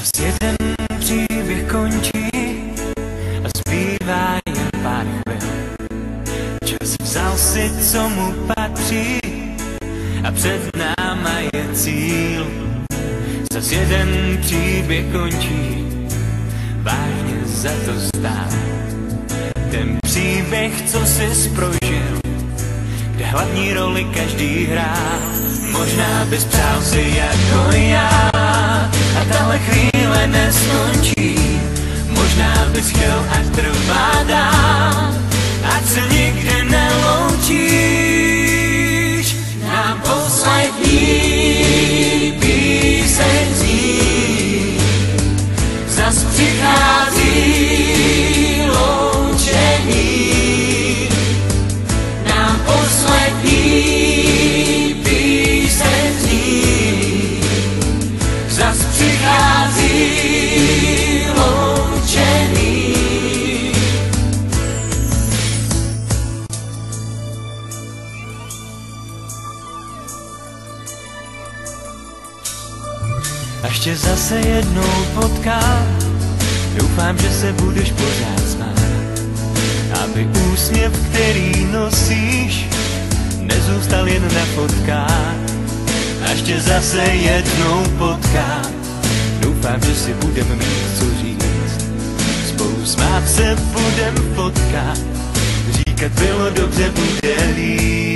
Zas jeden příběh končí a zbývá jen pár chvil. Čas vzal si, co mu patří a před náma je cíl. Zas jeden příběh končí, vážně za to stát. Ten příběh, co jsi prožil, kde hlavní roli každý hrál. Možná bys přál si jako já a tahle chvíle neskončí. Možná bys chtěl, ať trvá dál, ať se nikdy neloučíš. Na poslední píseň zní, zas přichází loučení. Na poslední píseň zní, zas přichází loučení. Až tě zase jednou potkám, doufám, že se budeš pořád smát, aby úsměv, který nosíš, nezůstal jen na fotkách. Až tě zase jednou potkám, doufám, že si budeme mít co říct. Spolu smát se budem potkat, říkat bylo dobře, bude líp.